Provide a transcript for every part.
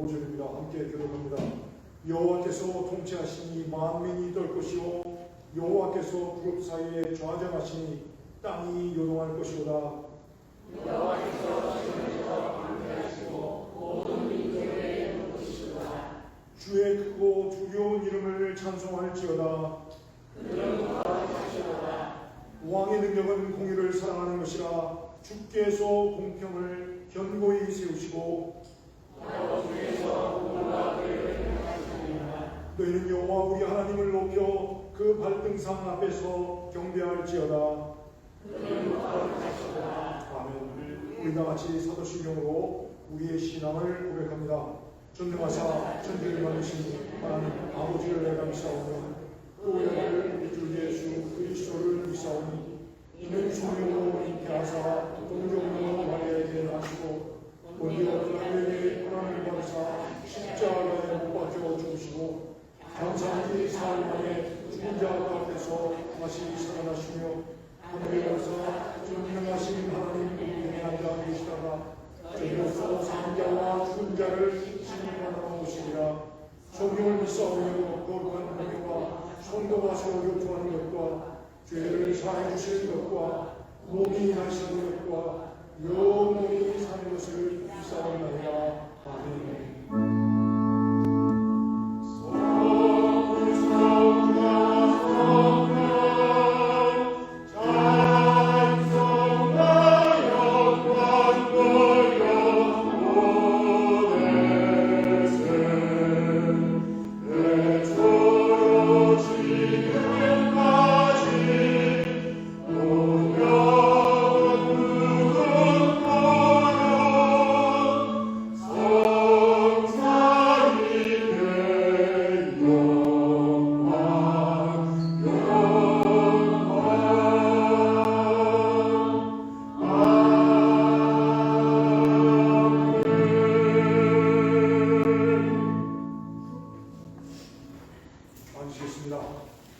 5절입니다. 함께 교독합니다. 여호와께서 통치하시니 만민이 떨 것이요 여호와께서 구름 사이에 좌정하시니 땅이 요동할 것이오다. 여호와께서 주님과 함께하시고 모든 민족에 있는 것이오다. 주의 크고 두려운 이름을 찬송할지어다. 그는 거룩하시오다. 왕의 능력은 공의를 사랑하는 것이라. 주께서 공평을 견고히 세우시고 주께서 공과 의를 행하시리라. 너희는 여호와 우리 하나님을 높여 그 발등상 앞에서 경배할지어다. 그는 거룩하시오다. 아멘. 우리 다 같이 사도신경으로 우리의 신앙을 고백합니다. 전능하사 천지를 만드신 하나님 아버지를 내가 믿사오며 그 외아들 우리 주 예수 그리스도를 믿사오니 이는 성령으로 잉태하사 동정으로 마리아에게 나시고 본디오 빌라도에게 고난을 받으사 십자가에 못 박혀 죽으시고 장사기 사흘 만에 죽은 자 가운데서 다시 살아나시며 하늘에 올라서 전능하신 하나님 우편에 앉아 계시다가 저희로서 산자와 죽은 자를 신문하러 오시리라. 성령을 믿사오며 거룩한 공회와 성도가 서로 교통하는 것과 죄를 사해 주시는 것과 몸이 나시는 것과 영원히 사는 것을 믿사오나이다. 아멘. 앉으시겠습니다.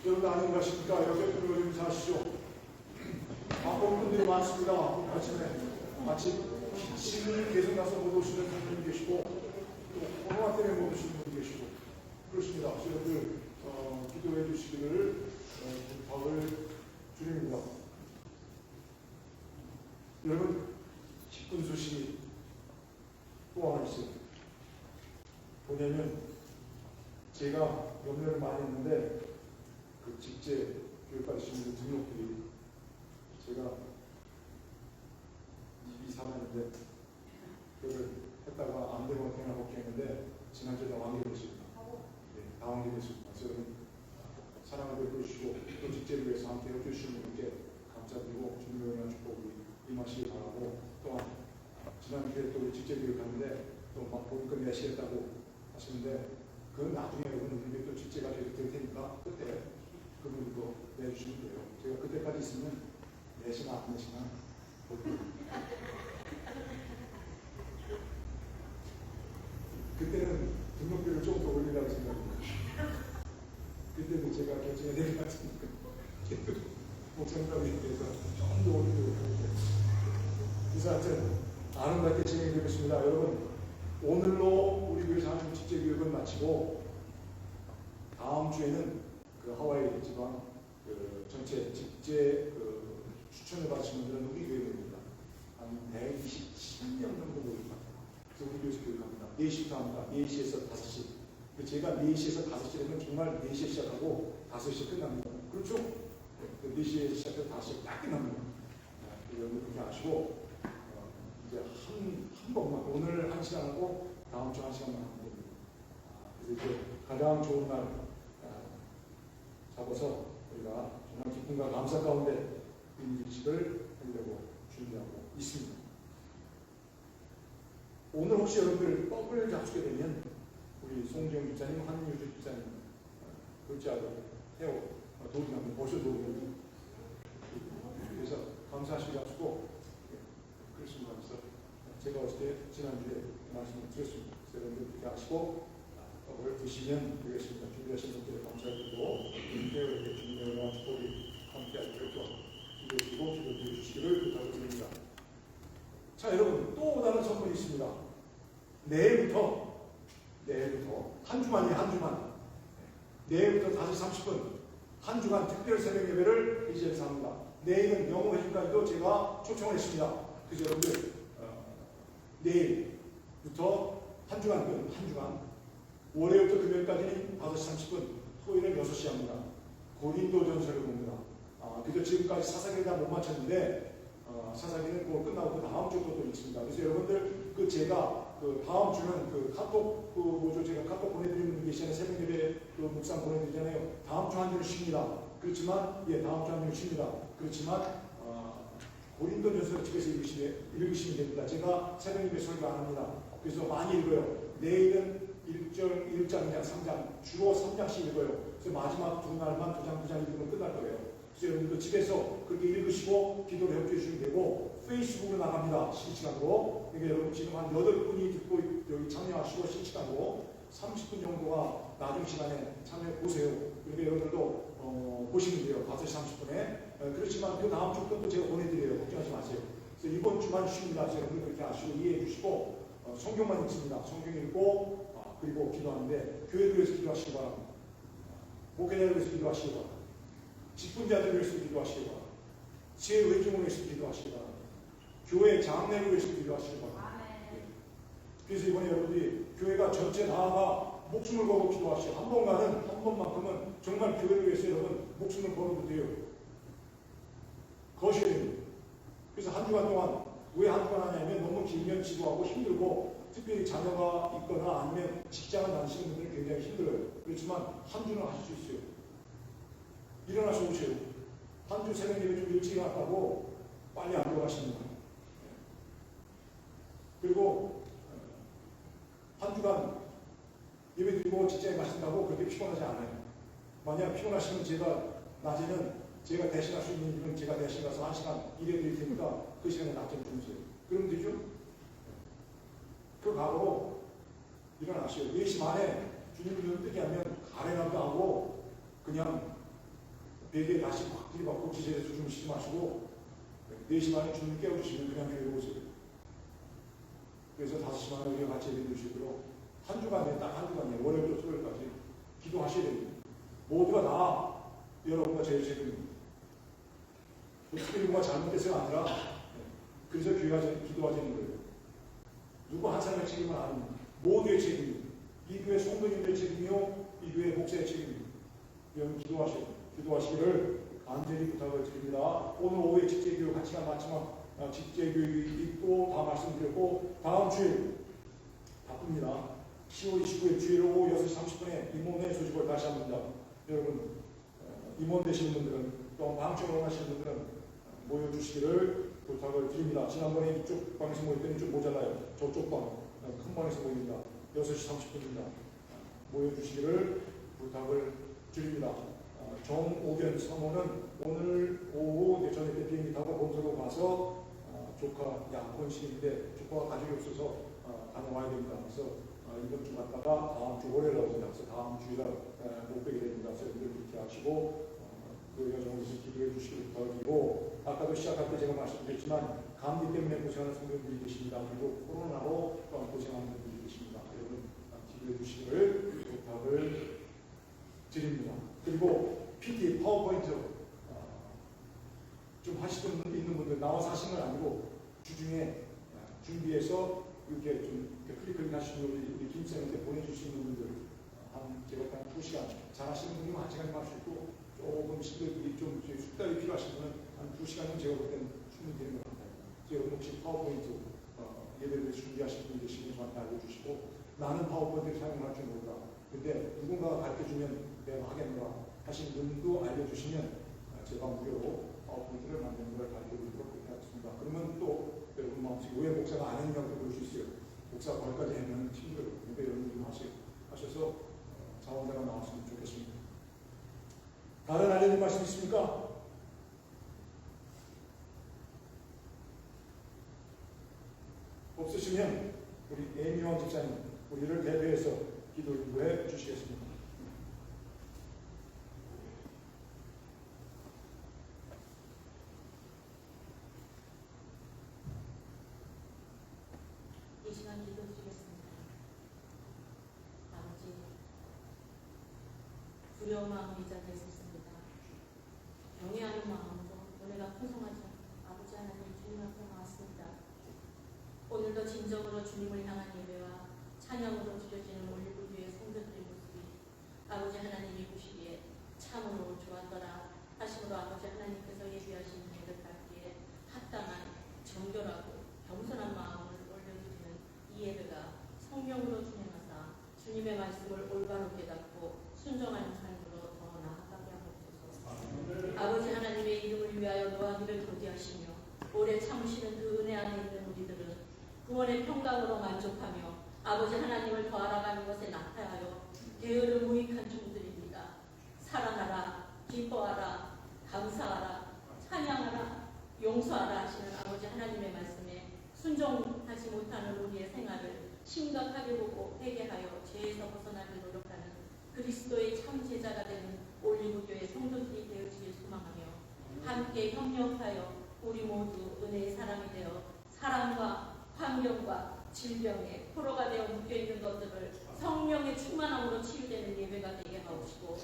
여러분 안녕하십니까? 옆에 분들 좀 사시죠. 바쁜 분들이 많습니다. 아침 기침이 계속 나서 못 오시는 분들이 계시고 또 코로나 때문에 못 오시는 분들이 계시고 그렇습니다. 여러분들 기도해 주시기를 부탁을 드립니다. 여러분 기쁜 소식이 또 하나 있어요. 뭐냐면 제가 염려를 많이 했는데 그 직제 교육받으시는 등록들이 제가 입이 살았는데 그걸 했다가 안 되고 그냥 복귀했는데 지난주에 다 완결했습니다. 네, 다 완결했습니다. 저는 사랑을 베풀어주시고 또 직제를 위해서 함께 해주시는 분께 감사드리고 주님의 은혜와 축복이 임하시기 바라고 또한 지난주에 또 직제 교육하는데 또 막 보니까 내시했다고 하시는데 그건 나중에 여러분들에게 또 직제가 될 테니까 그때 그분도 내주시면 돼요. 제가 그때까지 있으면 내시나 안 내시나 그때는 등록비를 조금 더 올리려고 생각합니다. 그때도 제가 결정해야 될 것 같으니까 목사님과 위해서 조금 더 올리려고 하는데 그래서 하여튼 아름답게 진행되겠습니다. 여러분 오늘로 우리 교회에서 하는 직제 교육은 마치고 다음 주에는 그 하와이 지방 그 전체 직제 그 추천을 받으신 분들은 우리 교회입니다. 한 127명 정도 모입니다. 그래서 우리 교회에서 교육합니다. 4시부터 합니다. 4시에서 5시. 제가 4시에서 5시라면 정말 4시에 시작하고 5시에 끝납니다. 그렇죠? 4시에 시작해서 5시에 딱 끝납니다. 여러분 그렇게 아시고 이제 한 번만 오늘 1시간 하고 다음 주 1시간만 하면 됩니다. 그래서 이제 가장 좋은 날 잡아서 우리가 정말 기쁨과 감사 가운데 인식을 하려고 준비하고 있습니다. 오늘 혹시 여러분들 떡을 잡수게 되면 우리 송지영 집사님, 한유주 집사님 둘째 아들 태호 도리나무 보셔도 그래서 감사하시고 잡수고 그렇습니다. 그래서 제가 어제 지난주에 말씀을 드렸습니다. 여러분들 그렇게 하시고 떡을 드시면 되겠습니다. 준비하신 분들에 감사드리고 교회에게 주님의 은혜와 축복이 함께하기를 기도해주시고 기도해 주시기를 부탁드립니다. 자 여러분 또 다른 선물이 있습니다. 내일부터 내일부터 한 주만이에요. 한 주만. 내일부터 5시 30분 한 주간 특별 새벽 예배를 이 지역에서 합니다. 내일은 영어 회심까지도 제가 초청을 했습니다. 그래서 여러분들 내일부터 한 주간 월요일부터 금요일까지는 5시 30분 토요일은 6시 합니다. 고린도전서를 봅니다. 그래서 지금까지 사사기를 다 못 마쳤는데 사사기는 그거 끝나고 그 다음 주도 또 있습니다. 그래서 여러분들 제가 다음 주는 카톡 제가 카톡 보내드리는 분이 계시잖아요. 새벽 예배 묵상 보내드리잖아요. 다음 주 한 주는 쉽니다. 그렇지만 다음 주 한 주는 쉽니다. 그렇지만 고린도전서 집에서 읽으시면 됩니다. 제가 새벽 예배 설교 안 합니다. 그래서 많이 읽어요. 내일은 1장, 3장, 주로 3장씩 읽어요. 그래서 마지막 두 날만 2장 읽으면 끝날 거예요. 그래서 여러분도 집에서 그렇게 읽으시고 기도를 협조해 주시면 되고, 페이스북으로 나갑니다. 실시간으로. 그러니까 여러분 지금 한 8분이 듣고 여기 참여하시고 실시간으로 30분 정도가 나중 시간에 참여해 보세요. 그러니까 여러분들도 보시면 돼요. 5시 30분에. 그렇지만 그 다음 주 것도 제가 보내드려요. 걱정하지 마세요. 그래서 이번 주만 쉽니다. 여러분들 그렇게 아시고 이해해 주시고, 성경만 읽습니다. 성경 읽고 그리고 기도하는데 교회를 위해서 기도하시기 바랍니다. 목회자를 위해서 기도하시기 바랍니다. 직분자들을 위해서 기도하시기 바랍니다. 제 회중을 위해서 기도하시기 바랍니다. 교회 장례를 위해서 기도하시기 바랍니다. 그래서 이번에 여러분들이 교회가 전체 다가 목숨을 걸고 기도하시오. 한 번만큼은 정말 교회를 위해서 여러분 목숨을 걸어도 돼요. 거셔야 됩니다. 그래서 한 주간 동안 왜 한 주간 하냐면 너무 길면 지루하고 힘들고, 특별히 자녀가 있거나 아니면 직장을 다니시는 분들은 굉장히 힘들어요. 그렇지만 한 주는 하실 수 있어요. 일어나서 오세요. 한 주 새벽 예배 좀 일찍 일어났다고 빨리 안 들어가시는 거예요. 그리고 한 주간 예배 드리고 직장에 가신다고 그렇게 피곤하지 않아요. 만약 피곤하시면 낮에는 제가 대신할 수 있는 일은 제가 대신 가서 1시간 일해 드릴 테니까 그 시간에 낮잠 주무세요. 그러면 되죠? 그 각오로 일어나시오. 4시 반에 주님 눈을 뜨게 하면 가래나도 하고 그냥 베개에 다시 확 들이받고 기절해서 주무시지 마시고 4시 반에 주님 깨워주시면 그냥 교회로 오세요. 그래서 5시 반에 우리가 같이 예배 드리시도록 한 주간에 딱 한 주간에 월요일부터 토요일까지 기도하셔야 됩니다. 모두가 다 여러분과 제일 책임입니다. 특별히 누가 잘못해서가 아니라 그래서 교회가 기도가 되는 거예요. 누구 한 사람의 책임은 아닙니다. 모두의 책임입니다. 이 교회 성도님들의 책임이요, 이 교회 목사의 책임입니다. 여러분 기도하시기를 간절히 부탁을 드립니다. 오늘 오후에 직제교육 같이 간 마지막 직제교육이 있고 다 말씀드렸고, 다음 주에 바쁩니다. 10월 29일 주일 오후 6시 30분에 임원회 소집을 다시 합니다. 여러분 임원 되시는 분들은 또 방청을 원하시는 분들은 모여주시기를 부탁을 드립니다. 지난번에 이쪽 방에서 모였더니 좀 모자라요. 저쪽 큰 방에서 모입니다. 6시 30분입니다. 모여주시기를 부탁을 드립니다. 정오견 사모는 오늘 오후 저녁에 비행기 타고 본토로 가서 조카 양권식인데 조카가 가족이 없어서 다녀와야 됩니다. 그래서 이번 주 갔다가 다음 주 월요일 나옵니다. 그래서 다음 주일날 못 뵈게 됩니다. 그래서 여러분들 그렇게 하시고 그 여정을 위해서 기도해 주시길 부탁드리고, 아까도 시작할 때 제가 말씀드렸지만 감기 때문에 고생하는 성도분들이 계십니다. 그리고 코로나로 또한 고생하는 분들이 계십니다. 여러분 기도해 주시기를 부탁을 드립니다. 그리고 PT 파워포인트 좀 하시던 분들 있는 분들 나와서 하신 건 아니고 주중에 준비해서 이렇게 좀 클릭 하시는 우리 김쌤한테 보내주시는 분들 제가 한 2시간 잘하시는 분이면 1시간 할 수 있고, 조금 시간이 좀 숙달이 필요하신 분은 한 2시간은 제가 볼 때는 충분히 되는 것 같아요. 여러분 혹시 파워포인트 예배를 준비하시는 분이 계시면 저한테 알려주시고, 나는 파워포인트를 사용할 줄 모르다. 근데 누군가가 가르쳐주면 내가 하겠노라 하시는 분도 알려주시면 제가 무료로 파워포인트를 만드는 걸 가르쳐드리도록 그렇게 하겠습니다. 그러면 또 여러분 마음속에 왜 목사가 안 했냐고 그럴 수 있어요. 목사가 거기까지 하면 힘들어요. 근데 여러분 좀 하셔서 자원자가 나왔으면 좋겠습니다. 다른 알려진 말씀 있습니까? 없으시면 우리 에미왕 집사님 우리를 대표해서 기도 인도해 주시겠습니다. 이 시간 기도 드리겠습니다. 두려운 마음이 이자가 있었습니다. 경외하는 마음으로 은혜가 풍성하지 않고 아버지 하나님 주님 앞에 나왔습니다. 오늘도 진정으로 주님을 향한 예배와 찬양으로 드려지는 올리브유의 성도들의 모습이 아버지 하나님이 보시기에 참으로 좋았더라 하심으로 아버지 하나님께서 예비하신 예배를 받기에 합당한 정결하고 겸손한 마음을 올려드리는 이 예배가 성령으로 진행하사 주님의 말씀을 올바로 깨닫고 순종하는 삶으로 더 나아가게 하옵소서. 아버지 하나님의 이름을 위하여 노하기를 도대하시며 오래 참으시는 그 은혜 안에 있는 우리들은 구원의 평강으로 만족하며 아버지 하나님을 더 알아가는 것에 나타하여 게으름 무익한 종들입니다. 사랑하라, 기뻐하라, 감사하라, 찬양하라, 용서하라 하시는 아버지 하나님의 말씀에 순종하지 못하는 우리의 생활을 심각하게 보고 회개하여 죄에서 벗어나기 노력하는 그리스도의 참 제자가 되는 올리브교회 성도들이 되어지길 소망하며 함께 협력하여 우리 모두 은혜의 사람이 되어 사랑과 환경과 질병에 포로가 되어 묶여있는 것들을 성령의 충만함으로 치유되는 예배가 되게 하옵시고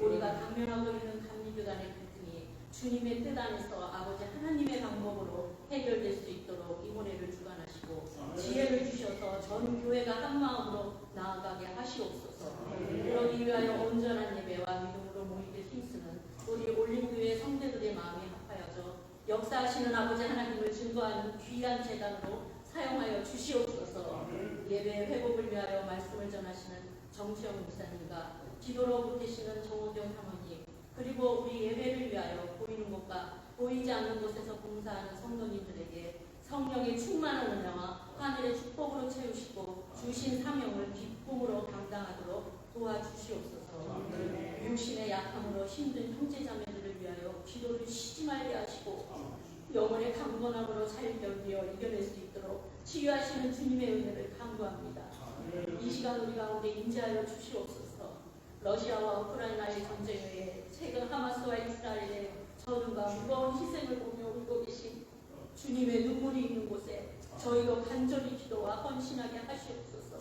우리가 당면하고 있는 감리교단의 갈등이 주님의 뜻 안에서 아버지 하나님의 방법으로 해결될 수 있도록 이 은혜를 주관하시고 지혜를 주셔서 전 교회가 한 마음으로 나아가게 하시옵소서. 그러기 위하여 온전한 예배와 믿음으로 모이게 힘쓰는 우리 올림교회 성대들의 마음이 합하여져 역사하시는 아버지 하나님을 증거하는 귀한 제단으로 사용하여 주시옵소서. 예배의 회복을 위하여 말씀을 전하시는 정치영 목사님과 기도로 보태시는 정호경 사모님 그리고 우리 예배를 위하여 보이는 곳과 보이지 않는 곳에서 봉사하는 성도님들에게 성령의 충만한 은혜와 하늘의 축복으로 채우시고 주신 사명을 기쁨으로 감당하도록 도와주시옵소서. 육신의 약함으로 힘든 형제자매들을 위하여 기도를 쉬지 말게 하시고 영혼의 강건함으로 잘 견디어 이겨낼 수 있도록 치유하시는 주님의 은혜를 간구합니다. 이 시간 우리 가운데 임재하여 주시옵소서. 러시아와 우크라이나의 전쟁에 최근 하마스와 이스라엘의 전우가 무거운 희생을 보며 울고 계신 주님의 눈물이 있는 곳에 저희도 간절히 기도와 헌신하게 하시옵소서.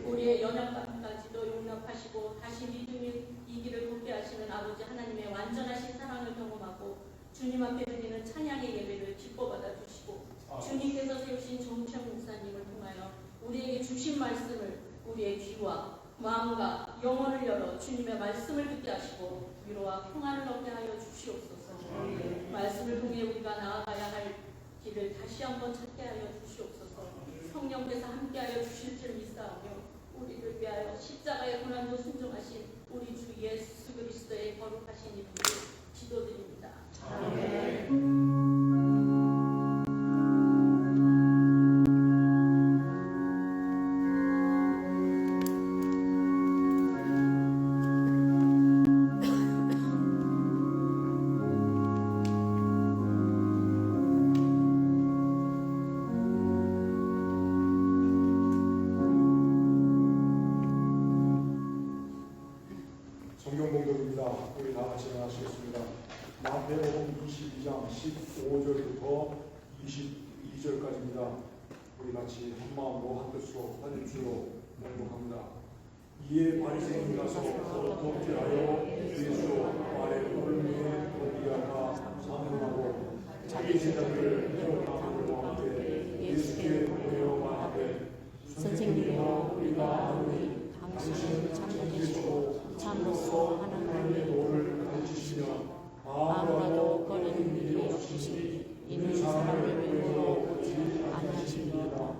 우리의 연약함까지도 용납하시고 다시 믿음의 이기를 돕게 하시는 아버지 하나님의 완전하신 사랑을 경험하고 주님 앞에 드리는 찬양의 예배를 기뻐 받아주시고 주님께서 세우신 정창 목사님을 통하여 우리에게 주신 말씀을 우리의 귀와 마음과 영혼을 열어 주님의 말씀을 듣게 하시고 위로와 평안을 얻게 하여 주시옵소서. 말씀을 통해 우리가 나아가야 할 길을 다시 한번 찾게 하여 주시옵소서. 성령께서 함께하여 주실 줄 믿사오며 우리를 위하여 십자가의 고난도 순종하신 우리 주 예수 그리스도의 거룩하신 이름으로 기도드립니다. 아멘. 성경 공독입니다. 우리 다 같이 하시겠습니다. 마태복음 22장 15절부터 22절까지입니다. 우리 같이 한 마음으로 한 뜻으로 한 입술로 맹독합니다. 이에 바리새인이 가서 독질하여 예수 아래 올무에 도비하가 사문하고 자기 제자들을 기록함으로 함께 예수께 모여 말하되 선생님이여 우리가 아노니 당신은 참되시고 참으로서 하나님의 도를 가르치시며 아무라도 꺼내는 일이 없으시니 이는 사람의 명으로 오지 아니하십니다.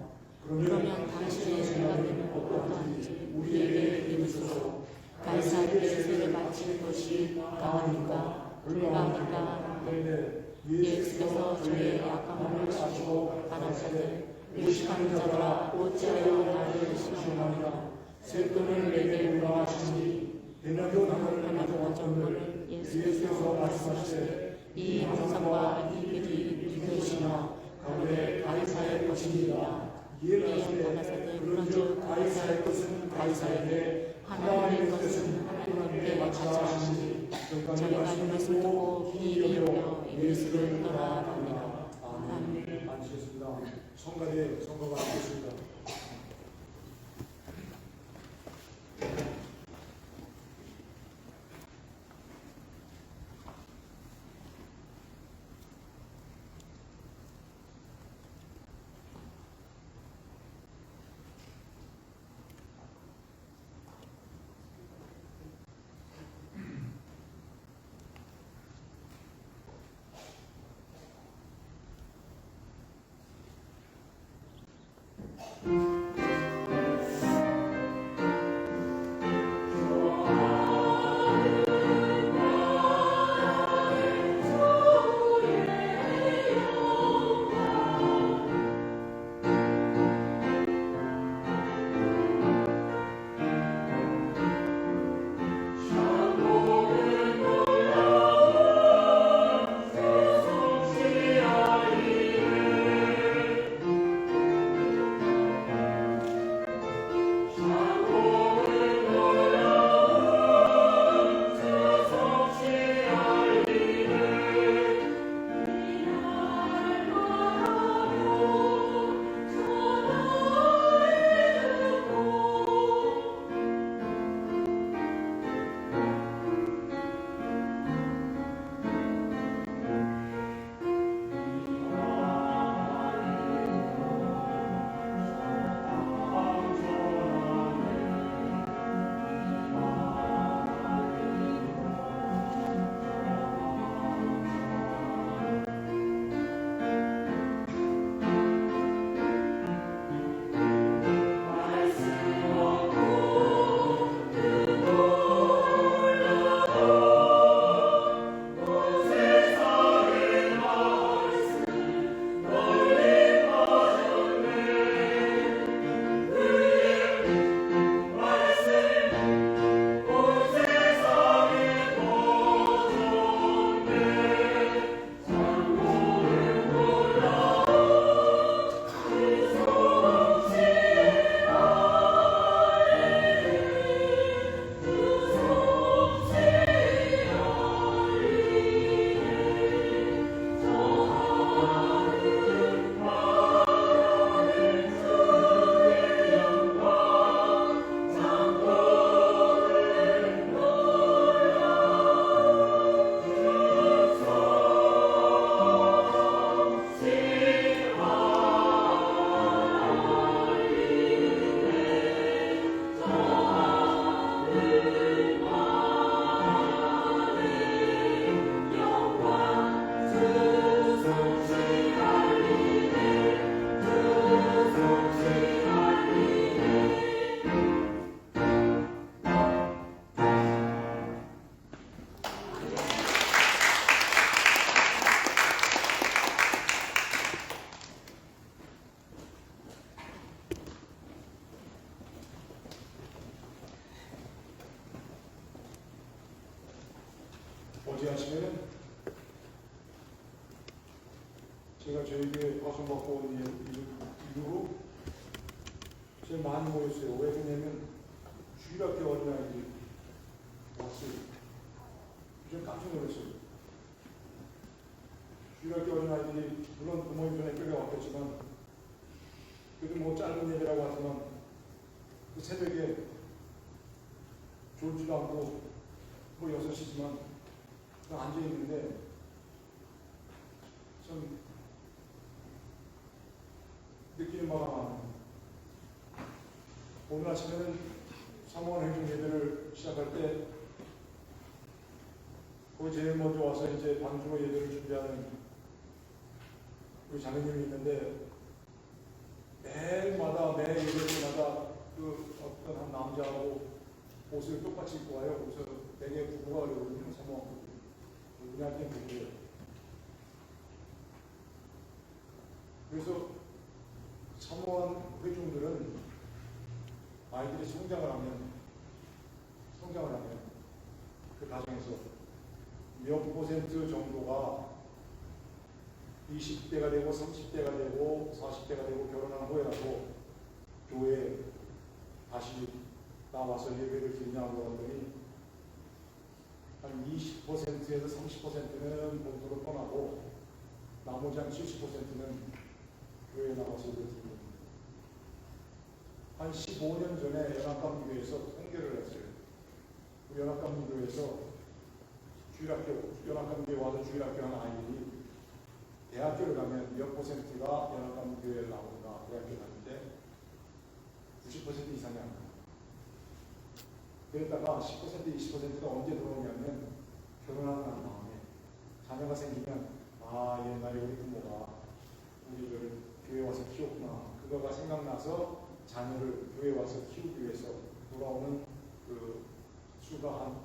그러면 당신의 생각에는 어떠한지 우리에게 이르소서. 가이사에게 세례를 바칠 것이 강하니까 불가하니까 하는데 예수께서 저의 약함을 아시고 가라사대 의식하는 자들아 어찌하여 나를 시험하느냐. 셋돈을 내게 물라 하시니 대낮교당을 하나 전을 예수께서 말씀하시되 이 형상과 이 길이 누구시나 가운데 가이사의 것입니다. 이에 가라사대 그런즉 가이사의 것은 가이사에게 하나님의 것은 하나님께 마치라 하시니 저희가 이 말씀을 듣고 귀히 여겨 예수를 따라갑니다. 아멘. 앉으셨습니다. 성가대 성가가 하겠습니다. 어제 아침에는 제가 저에게 파송받고 온 이후로 제일 많이 모였어요. 왜 그러냐면 주일학교 어린아이들이 왔어요. 좀 깜짝 놀랐어요. 주일학교 어린아이들이 물론 부모님 전에 끌려왔겠지만 그래도 뭐 짧은 예배라고 하지만 그 새벽에 졸지도 않고 뭐 6시지만 앉아있는데 참 느끼는 바가 많아요. 오늘 아침에는 사모한 행정 예배를 시작할 때 거기 제일 먼저 와서 이제 방주로 예배를 준비하는 우리 장로님이 있는데 매일마다 매 예배마다 그 어떤 한 남자하고 옷을 똑같이 입고 와요. 그래서 되게 부부가 어려거든요. 사모하고 우리한테 부부예요. 그래서 사모한 회중들은 아이들이 성장을 하면 그 가정에서 몇 퍼센트 정도가 20대가 되고 30대가 되고 40대가 되고 결혼한 후에라도 교회에 다시 나와서 예배를 드리냐고 하더니 한 20%에서 30%는 본토로 떠나고 나머지 한 70%는 교회에 나와서 예배를 드립니다. 한 15년 전에 연합감리교회에서 통계를 했어요. 우리 연합감리교회에서 연합감리교회 와서 주일학교 하는 아이들이 대학교를 가면 몇 퍼센트가 연합감리교회를 나오는가 대학교 가는데 90% 이상이 안 나와요. 그랬다가 10% 20%가 언제 들어오냐면 결혼하는 다음에 자녀가 생기면 옛날에 우리 부모가 우리를 교회 와서 키웠구나 그거가 생각나서 자녀를 교회 와서 키우기 위해서 돌아오는 그 수가 한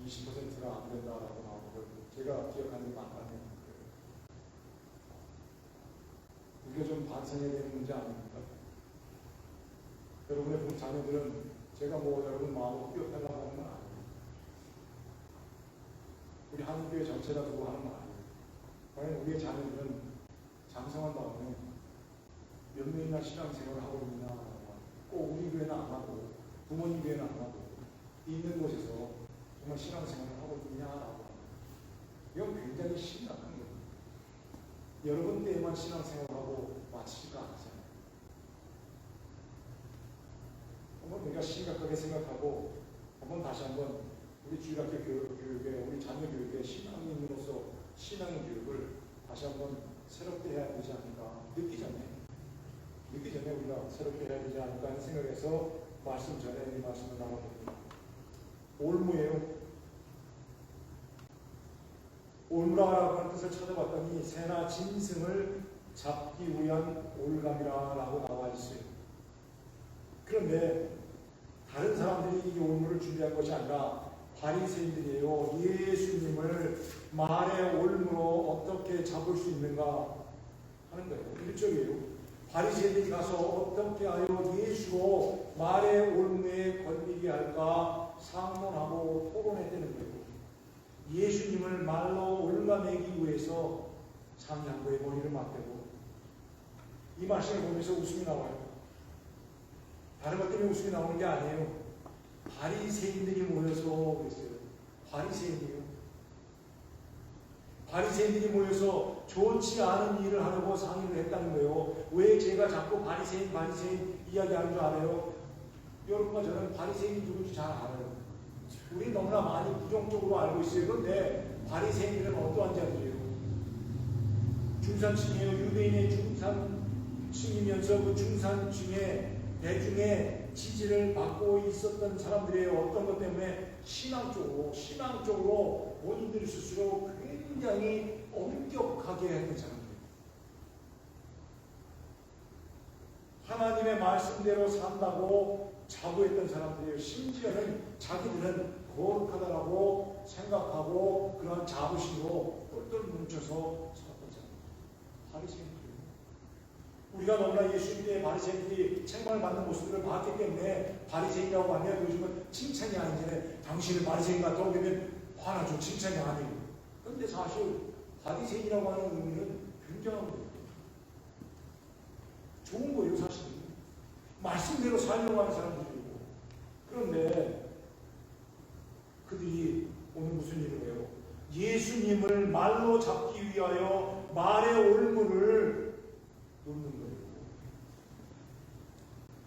20%가 안 된다라고 나오는 걸 제가 기억하는 게 많다네요. 우리가 좀 반성해야 되는 문제 아닙니까? 여러분의 자녀들은 제가 뭐 여러분 마음을 뛰어달라고 하는 건 아니에요. 우리 한국교회 전체가 두고 하는 건 아니에요. 과연 우리의 자녀들은 장성한 다음에 몇 명이나 신앙생활을 하고 있느냐 꼭 우리 교회는 안 하고 부모님 교회는 안 하고 있는 곳에서 정말 신앙생활을 하고 있느냐라고 이건 굉장히 심각한 거예요. 여러분 때에만 신앙생활하고 마치지가 않잖아요. 한번 우리가 심각하게 생각하고 한번 다시 한번 우리 주일학교 교육에 우리 자녀 교육에 신앙인으로서 신앙의 교육을 다시 한번 새롭게 해야 되지 않을까 늦기 전에 우리가 새롭게 해야 되지 않을까 하는 생각에서 말씀 전에 이 말씀을 나눠봅니다. 올무예요. 올무라고 하는 뜻을 찾아봤더니 새나 짐승을 잡기 위한 올감이라고 나와 있어요. 그런데 다른 사람들이 이 올무를 준비한 것이 아니라 바리새인들이에요. 예수님을 말의 올무로 어떻게 잡을 수 있는가 하는 거예요. 1절이에요. 바리새인들이 가서 어떻게 하여 예수로 말의 올무에 걸리게 할까 상론하고 토론했다는 거예요. 예수님을 말로 올가매기 위해서 상냥부의 머리를 맞대고 이 말씀을 보면서 웃음이 나와요. 다른 것 때문에 웃음이 나오는 게 아니에요. 바리새인들이 모여서 그랬어요. 바리새인들이 모여서 좋지 않은 일을 하려고 상의를 했다는 거예요. 왜 제가 자꾸 바리새인 이야기하는 줄 알아요? 여러분과 저는 바리새인이 누군지 잘 알아요. 우리 너무나 많이 부정적으로 알고 있어요. 그런데 바리새인들은 어떠한 자들이에요? 중산층이에요. 유대인의 중산층이면서 그 중산층의 대중의 지지를 받고 있었던 사람들이에요. 어떤 것 때문에 신앙적으로 본인들 스스로 굉장히 엄격하게 했던 사람들이에요. 하나님의 말씀대로 산다고 자부했던 사람들이에요. 심지어는 자기들은 거룩하다라고 생각하고 그런 자부심으로 똘똘 뭉쳐서 살았던 사람들. 바리새인들이에요. 우리가 너무나 예수님 때의 바리새인들이 책망을 받는 모습들을 봤기 때문에 바리새인이라고 하면 요즘은 칭찬이 아닌데 당신은 바리새인 같다고 그러면 화나죠. 칭찬이 아니고. 그런데 사실 바리새인이라고 하는 의미는 굉장한 거예요. 좋은 거예요, 사실. 말씀대로 살려고 하는 사람들이고. 그런데 그들이 오늘 무슨 일을 해요? 예수님을 말로 잡기 위하여 말의 올무를 놓는 거예요.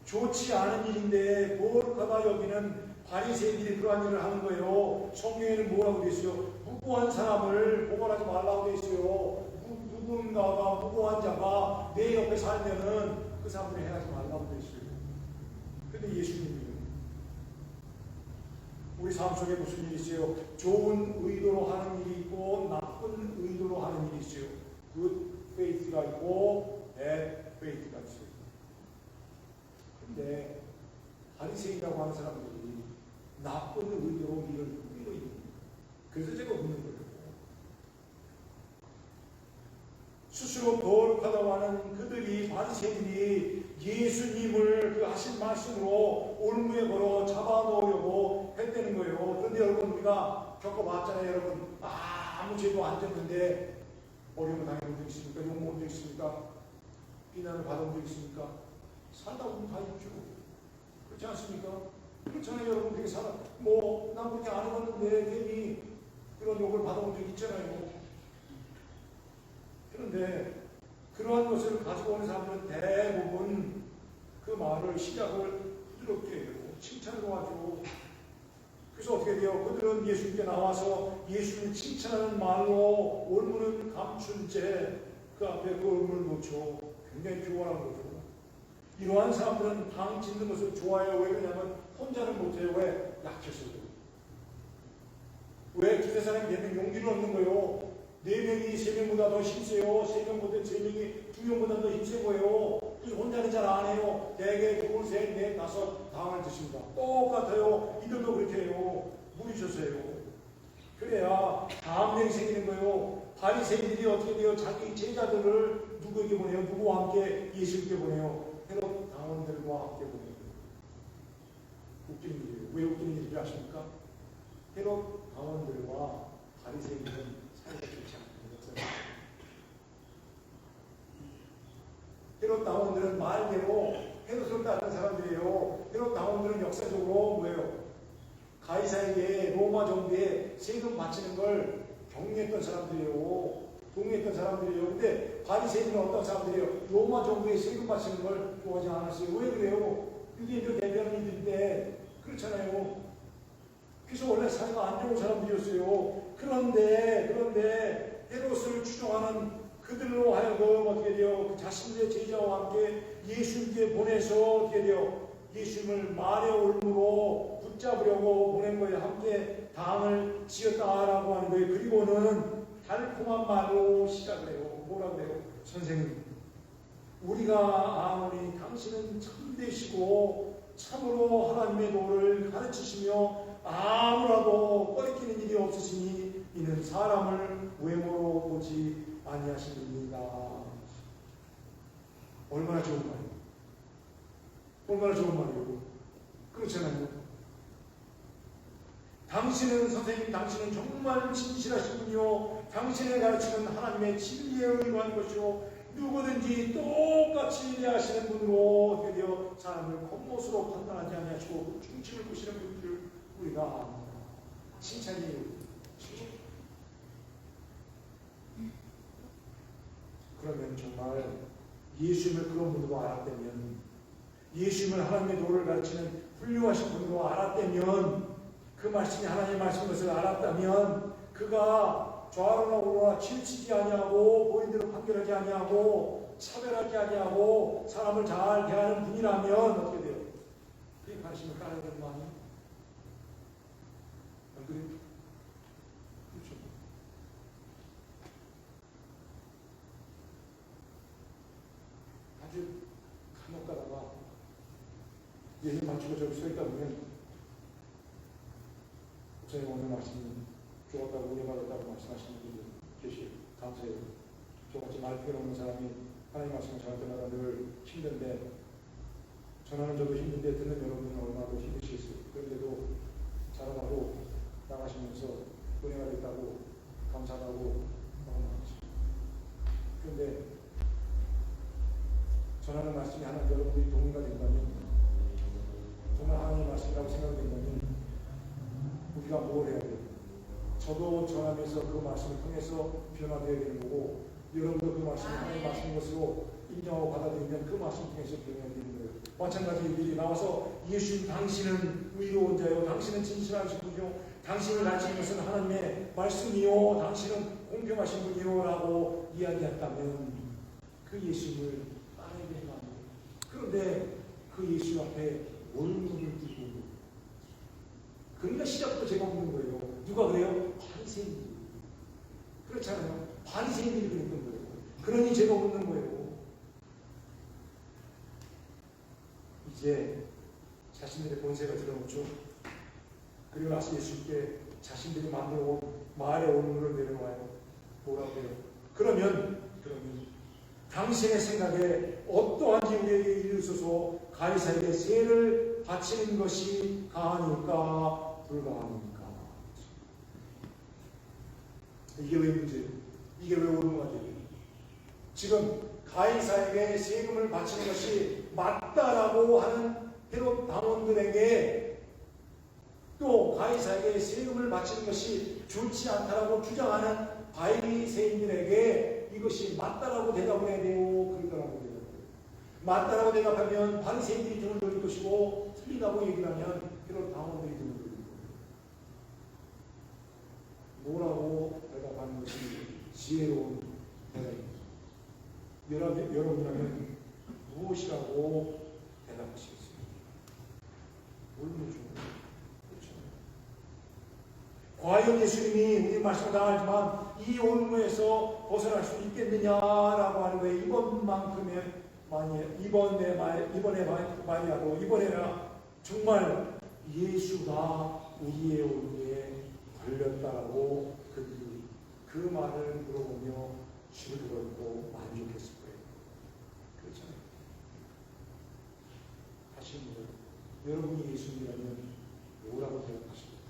좋지 않은 일인데 거룩하다 여기는 바리새인들이 그러한 일을 하는 거예요. 성경에는 뭐라고 되어 있어요? 무고한 사람을 보관하지 말라고 되어 있어요. 누군가가 무고한 자가 내 옆에 살면은 그 사람들이 해하지 말라고 되어 있어요. 근데 예수님이 우리 삶 속에 무슨 일이 있어요? 좋은 의도로 하는 일이 있고 나쁜 의도로 하는 일이 있어요. good faith가 있고 bad faith가 있어요. 근데 바리새인이라고 하는 사람들이 나쁜 의도로 일을 꾸미고 있는 거예요. 그래서 제가 묻는 거예요. 스스로 거룩하다고 하는 그들이 바리새인들이 예수님을 그 하신 말씀으로 올무에 걸어 잡아놓으려고 했다는 거예요. 그런데 여러분 우리가 겪어봤잖아요. 여러분 아무 죄도 안 졌는데 어려움을 당해본 적 있습니까? 욕먹은 적 있습니까? 비난을 받은 적 있습니까? 살다 보면 다 있죠. 그렇지 않습니까? 그렇잖아요. 여러분 되게 살아 난 그렇게 안 해봤는데 괜히 그런 욕을 받아본 적 있잖아요. 그런데 그러한 것을 가지고 오는 사람들은 대부분 그 말을 시작을 부드럽게 해요. 칭찬으로 하죠. 그래서 어떻게 돼요? 그들은 예수님께 나와서 예수님을 칭찬하는 말로 올무는 감춘 채 그 앞에 그 올무를 놓죠. 굉장히 교활한 거죠. 이러한 사람들은 당 짓는 것을 좋아해요. 왜 그러냐면 혼자는 못해요. 왜? 약해서요. 왜 두세 사람이 되면 용기를 얻는 거예요. 4명이 3명보다 더 힘세요. 3명보다 3명이 2명보다 더 힘세 보여요. 그래서 혼자는 잘 안 해요. 대개 둘, 셋, 넷, 다섯 당을 드십니다. 똑같아요. 이들도 그렇게 해요. 무리셔서요. 그래야 다음령이 생기는 거예요. 바리새인들이 어떻게 돼요? 자기 제자들을 누구에게 보내요? 누구와 함께? 예수님께 보내요. 헤롯 당원들과 함께 보내요. 웃기는 일이에요. 왜 웃기는 일인지 아십니까? 헤롯 당원들과 바리새인들은 사이가 좋지 않습니다. 헤롯 당원들은 말대로 헤롯을 따르는 사람들이에요. 헤롯 당원들은 역사적으로 뭐예요? 가이사에게 로마 정부에 세금 바치는 걸 경유했던 사람들이에요. 동의했던 사람들이에요. 근데 바리새인은 어떤 사람들이에요? 로마 정부에 세금 바치는 걸 좋아하지 않았어요. 왜 그래요? 유대인들 대표하는 이들인데 그렇잖아요. 그래서 원래 사회가 안 좋은 사람들이었어요. 그런데 헤롯을 추종하는 그들로 하여금 어떻게 돼요? 그 자신들의 제자와 함께 예수님께 보내서 어떻게 돼요? 예수님을 말의 올무로 붙잡으려고 보낸 거예요. 함께 당을 지었다라고 하는 거예요. 그리고는 달콤한 말로 시작을 해요. 뭐라고 해요? 선생님, 우리가 아무리 당신은 참되시고 참으로 하나님의 도를 가르치시며 아무라도 꺼리끼는 일이 없으시니 이는 사람을 외모로 보지 아니하십니다. 얼마나 좋은 말이에요. 얼마나 좋은 말이에요. 그렇잖아요. 당신은 선생님, 당신은 정말 진실하신 분이요. 당신을 가르치는 하나님의 진리에 의거한 것이요. 누구든지 똑같이 대하시는 분으로 어떻게 되어 사람을 겉모습으로 판단하지 아니하시고 중심을 보시는 분들 우리가 칭찬이에요. 그러면 정말 예수님을 그런 분으로 알았다면, 예수님을 하나님의 도를 가르치는 훌륭하신 분으로 알았다면, 그 말씀이 하나님의 말씀인 것을 알았다면 그가 좌로나 우로나 치우치지 아니하고 고인들을 판결하지 아니하고 차별하지 아니하고 사람을 잘 대하는 분이라면 어떻게 돼요? 그게 관심을 깔아야 되는 거 아니에요? 안 그래요? 그렇죠. 아주 간혹 가다가 예수 맞추고 저기 서 있다 보면 목사님 오늘 말씀 죽었다고 은혜 받았다고 말씀하시는 분들 계시요. 감사해요. 저같이 말 필요 없는 사람이 하나님 말씀을 잘 듣다가 늘 힘든데, 전하는 저도 힘든데 듣는 여러분은 얼마나 힘드시겠어요. 그런데도 자라나고 나가시면서 은혜 우리가 뭘 해야 돼요? 저도 전하면서 그 말씀을 통해서 변화되어야 되는 거고, 여러분도 그 말씀을 하나님 말씀인 것으로 인정하고 받아들이면 그 말씀 통해서 변해야 되는 거예요. 마찬가지 이들이 나와서 예수님 당신은 의로운 자요, 당신은 진실하신 분이요, 당신을 가르치는 것은 하나님의 말씀이요, 당신은 공평하신 분이요 라고 이야기했다면 그 예수님을 따르게 해야 합니다. 그런데 그 예수 앞에 원문을 두고, 그러니까 시작부터 제가 묻는 거예요. 누가 그래요? 바리새인들이. 그렇잖아요. 바리새인들이 그랬던 거예요. 그러니 제가 묻는 거예요. 이제 자신들의 본세가 드러났죠. 그리고 나서 예수님께 자신들이 만들어 온 말의 원문을 내려놔요. 뭐라고 해요? 그러면 당신의 생각에 어떠한지 우리에게 이르소서. 가이사에게 세를 바치는 것이 가하니까 불가하니까. 이게 왜 문제예요? 이게 왜 옳은 거죠? 지금 가이사에게 세금을 바치는 것이 맞다라고 하는 헤롯 당원들에게, 또 가이사에게 세금을 바치는 것이 좋지 않다라고 주장하는 바리새인들에게 이것이 맞다라고 대답을 해야 돼요? 그러더라고 대답을 해요. 맞다라고 대답하면 바리새인들이 등을 돌릴 것이고, 틀리다고 얘기를 하면 헤롯 당원들이 등을 돌릴 거예요. 뭐라고 대답하는 것이 지혜로운 대답입니다. 여러분이라면 무엇이라고 대답하시겠습니까? 물론이죠. 그렇죠. 과연 예수님이 우리 말씀을 다 알지만 이 올무에서 벗어날 수 있겠느냐라고 하는 거예요. 이번에 말이라도 이번에나 정말 예수가 우리의 올무에 걸렸다라고 그들이 그 말을 물어보며 즐거웠고 만족했을 거예요. 그렇잖아요. 다시 한번 여러분이 예수님이라면 뭐라고 대답하십니까?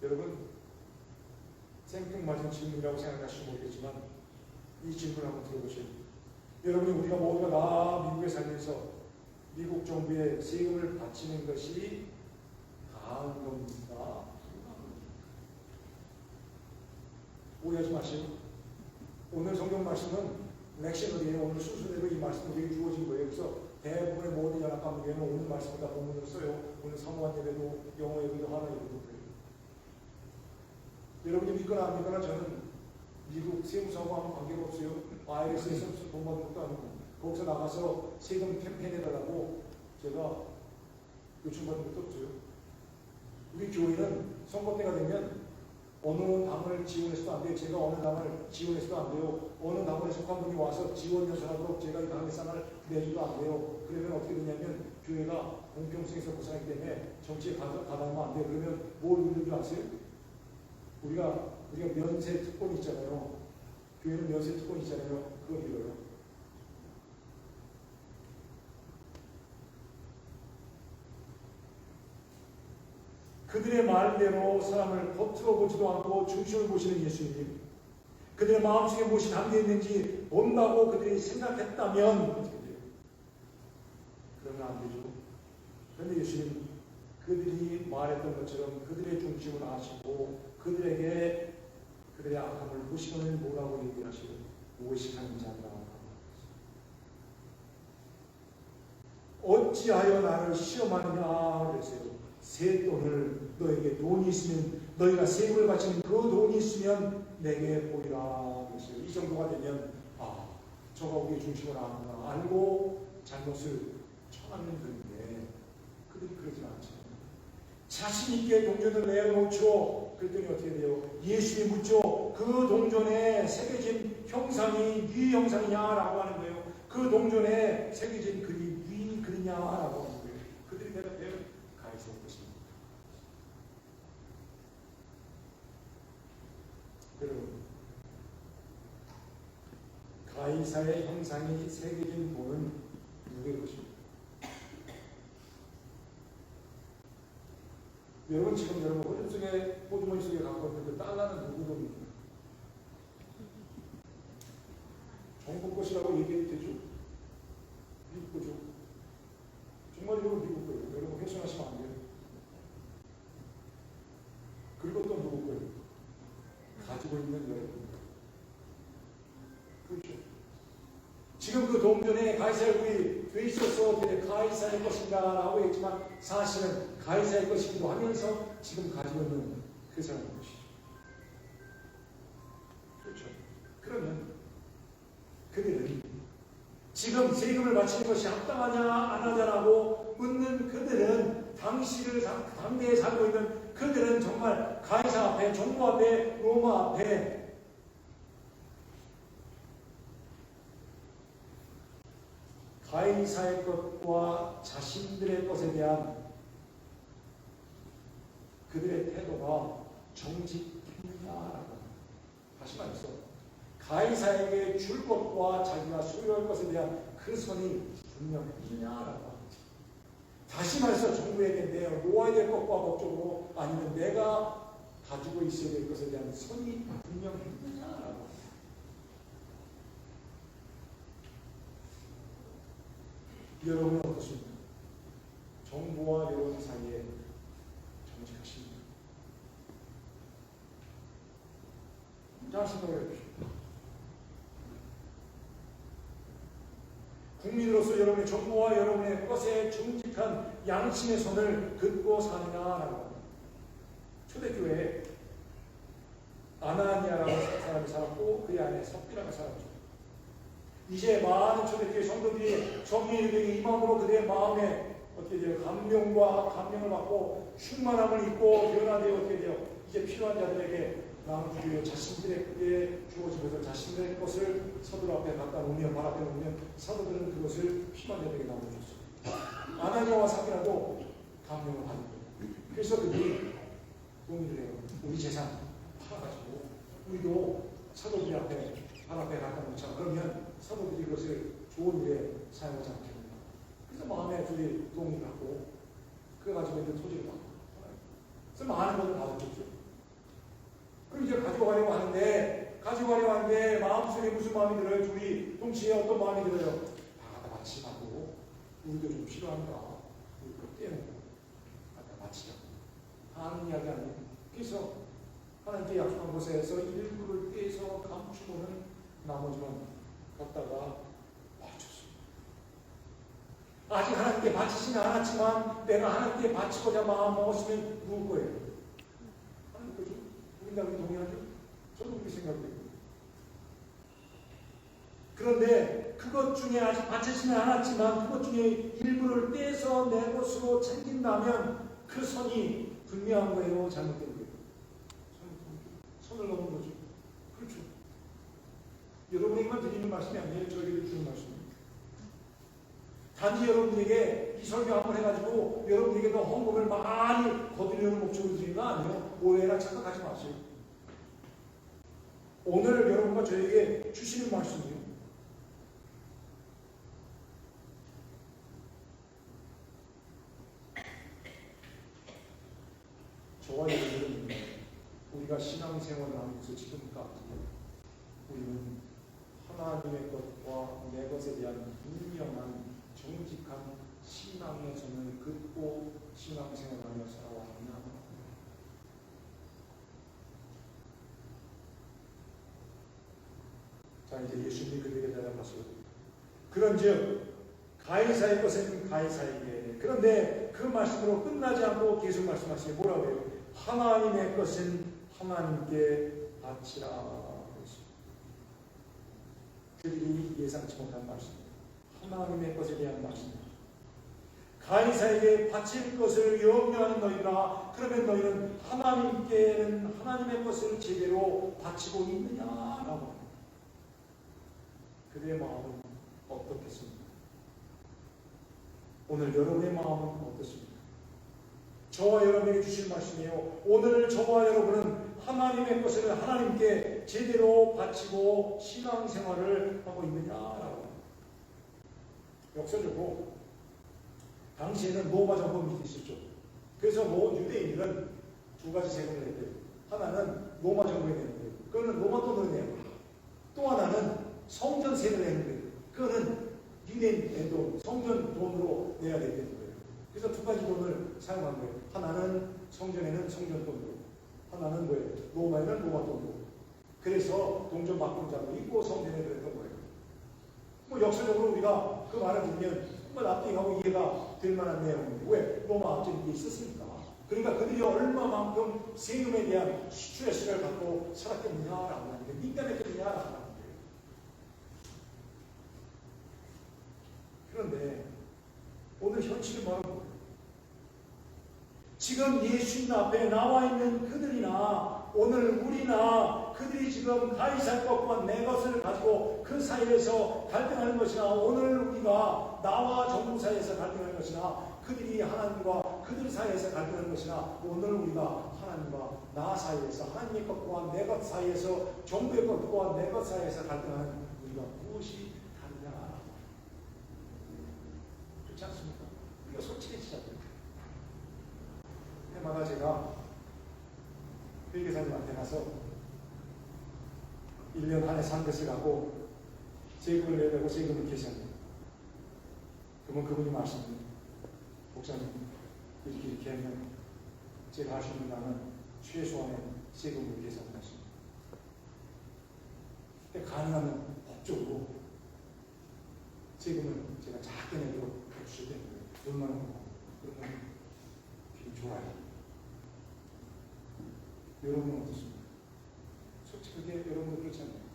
여러분, 생뚱맞은 질문이라고 생각하시면 모르겠지만 이 질문을 한번 들어보세요. 여러분이 우리가 모두가 다 미국에 살면서 미국 정부에 세금을 바치는 것이 가한 겁니까? 오해하지 마시고, 오늘 성경 말씀은 렉셔너리에요. 오늘 순서대로 이 말씀이 주어진 거예요. 그래서 대부분의 모든 연합감독에는 오늘 말씀을 다 본문으로 써요. 오늘 사모한 예배도 영어 예배도 하나 예배도 그래요. 여러분이 믿거나 안 믿거나 저는 미국 세무사하고 아무 관계가 없어요. IRS에서 돈 받는 것도 아니고, 거기서 나가서 세금 캠페인해달라고 제가 요청받는 것도 없어요. 우리 교회는 선거 때가 되면 어느 당을 지원해서도 안 돼요. 제가 어느 당을 지원해서도 안 돼요. 어느 당을 속한 분이 와서 지원 요청하도록 제가 이 당의 쌍을 내기도 안 돼요. 그러면 어떻게 되냐면 교회가 공평성에서 벗어나기 때문에 정치에 가담하면 안 돼요. 그러면 뭘 누르는 줄 아세요? 우리가 면세 특권이 있잖아요. 교회는 면세 특권이 있잖아요. 그거 밀어요. 그들의 말대로 사람을 겉으로 보지도 않고 중심을 보시는 예수님, 그들의 마음속에 무엇이 담겨있는지 본다고 그들이 생각했다면 어떻게 돼요? 그러면 안 되죠. 그런데 예수님 그들이 말했던 것처럼 그들의 중심을 아시고 그들에게 그들의 악함을 보시고는 뭐라고 얘기하시고 무엇이하는 자라. 어찌하여 나를 시험하느냐 그랬어요. 새 돈을 너에게 돈이 있으면 너희가 세금을 바치는 그 돈이 있으면 내게 보이라 그랬어요. 이 정도가 되면 저가 우리의 중심을 아는구나 알고 잘못을 청하면 되는데 그들이 그러지 않죠. 자신 있게 동전을 내어놓죠. 그랬더니 어떻게 돼요? 예수님이 묻죠. 그 동전에 새겨진 형상이 네 형상이냐라고 하는 거예요. 그 동전에 새겨진 글이 네 글이냐라고 하는 거예요. 그들이 대답해요. 가이사의 것입니다. 여러분, 가이사의 형상이 새겨진 돈은 누구의 것입니까? 여러분 지금 여러분 호주 속에 호주머니 속에 갖고 있는 그 달러는 누구 돈입니까? 정부 것이라고 얘기해도 되죠? 미국 거죠. 정말 이거 미국 지금 그 동전에 가이사의 돼 있어서 가이사의 것인가 하고 했지만 사실은 가이사의 것이기도 하면서 지금 가지고 있는 그 사람의 것이죠. 그렇죠. 그러면 그들은 지금 세금을 바치는 것이 합당하냐 안 하냐라고 묻는 그들은 당대에 살고 있는 그들은 정말 가이사 앞에, 정부 앞에, 로마 앞에 가이사의 것과 자신들의 것에 대한 그들의 태도가 정직했느냐라고. 다시 말해서 가이사에게 줄 것과 자기가 소유할 것에 대한 그 선이 분명했느냐라고. 다시 말해서 정부에게 내가 놓아야 될 것과 법적으로 아니면 내가 가지고 있어야 될 것에 대한 선이 분명했느냐라고. 여러분은 어떻습니까? 정부와 여러분 사이에 정직하십니까? 자, 생각해 보십시오. 국민으로서 여러분의 정부와 여러분의 것에 정직한 양심의 손을 긋고 사느냐라고. 초대교회에 아나니아라는 사람이 살았고 그의 아내 삽비라는 살았죠. 이제 많은 초대교회 성도들이 성령의 능력이 임함으로 그들의 마음에 어떻게 돼요? 감명을 받고 충만함을 입고 변화되어 어떻게 돼요? 이제 필요한 자들에게 나눠주기로 자신들에게 주어지면서 자신들의 것을 사도들 앞에 갖다 놓으면 발 앞에 놓으면 사도들은 그것을 필요한 자들에게 나눠줬어요. 아나니아와 삽비라도 감명을 받는 거예요. 그래서 그들이 동의를 해요. 우리 재산 팔아가지고 우리도 사도들 앞에 발 앞에 갖다 놓자. 그러면 사도들이 그것을 좋은 일에 사용하지 않겠는가. 그래서 마음에 둘이 동의를 하고 그가 가지고 있는 토지를 받고 그래서 많은 것을 받았겠죠. 그럼 이제 가져가려고 하는데 마음속에 무슨 마음이 들어요? 둘이 동시에 어떤 마음이 들어요? 다 갖다 바치라고. 우리도 좀 필요한가. 우리도 떼놓고 갖다 바치자고 하는 이야기 아니에요. 그래서 하나님께 약속한 곳에서 일부를 떼서 감추고는 나머지만 갖다가 바쳤습니다. 아직 하나님께 바치지는 않았지만 내가 하나님께 바치고자 마음 먹었으면 누울 거예요. 하나님 거죠? 우리 동의하죠? 저도 그렇게 생각해요. 그런데 그것 중에 아직 바치지는 않았지만 그것 중에 일부를 떼서 내 것으로 챙긴다면 그 선이 분명한 거예요? 잘못된 거예요? 선을 넘은 거죠. 그렇죠. 여러분에게만 드리는 말씀이 아니에요. 저에게도 주는 말씀입니다. 단지 여러분에게 이 설교 한번 해가지고 여러분에게 더 헌금을 많이 거두려는 목적으로 드리는 거 아니에요. 오해나 착각하지 마세요. 오늘 여러분과 저에게 주시는 말씀이에요. 저와 여러분은 우리가 신앙생활을 하면서 지금까지 우리는 하나님의 것과 내 것에 대한 분명한 정직한 신앙의 선을 긋고 신앙생활을 하며 살아왔느냐. 자, 이제 예수님이 그들에게 대답하시고 그런즉 가이사의 것은 가이사에게. 그런데 그 말씀으로 끝나지 않고 계속 말씀하시니 뭐라고 해요? 하나님의 것은 하나님께 바치라. 그들이 예상치 못한 말씀입니다. 하나님의 것에 대한 말씀입니다. 가이사에게 바칠 것을 염려하는 너희라. 그러면 너희는 하나님께는 하나님의 것을 제대로 바치고 있느냐라고. 그들의 마음은 어떻겠습니까? 오늘 여러분의 마음은 어떻습니까? 저와 여러분에게 주실 말씀이에요. 오늘 저와 여러분은 하나님의 것을 하나님께 제대로 바치고 신앙생활을 하고 있느냐라고. 역사적으로 당시에는 로마 정권 밑에 있었죠. 그래서 유대인들은 두 가지 세금을 내야 돼요. 하나는 로마 정부에 내는 거예요. 그거는 로마 돈으로 내요. 또 하나는 성전 세금을 내는 거예요. 그거는 유대인의 돈, 성전 돈으로 내야 되는 거예요. 그래서 두 가지 돈을 사용한 거예요. 하나는 성전에는 성전 돈으로, 하나는 뭐예요? 로마에는 로마 돈으로. 그래서 동전 바꾸는 자도 있고 성전에 그랬던 거예요. 뭐 역사적으로 우리가 그 말을 듣면 정말 납득하고 이해가 될 만한 내용인데 왜? 로마 압제국이 있었으니까. 그러니까 그들이 얼마만큼 세금에 대한 스트레스를 갖고 살았겠느냐라고 하는데 민감했겠느냐라고 하는 거예요. 그런데 오늘 현실은 뭐라고? 지금 예수님 앞에 나와 있는 그들이나 오늘 우리나 그들이 지금 가이사의 것과 내 것을 가지고 그 사이에서 갈등하는 것이나 오늘 우리가 나와 정부 사이에서 갈등하는 것이나 그들이 하나님과 그들 사이에서 갈등하는 것이나 오늘 우리가 하나님과 나 사이에서 하나님의 것과 내 것 사이에서 정부의 것과 내 것 사이에서 갈등하는 우리가 무엇이 다르냐? 그렇지 않습니까? 우리가 솔직해지자. 해마다 제가 회계사님한테 가서 1년 안에 산 것을 갖고 세금을 내야 되고 세금을 계산해요. 그러면 그분이 말씀합니다. 목사님 이렇게 하면 제가 할 수 있는 나는 최소한의 세금을 계산하십니다. 가능하면 법적으로 세금을 제가 작게 내도록 해주셔야 되는 거예요. 얼마나 그러면 기분 좋아요. 여러분은 어떻습니까? 솔직하게 여러분도 그렇잖아요.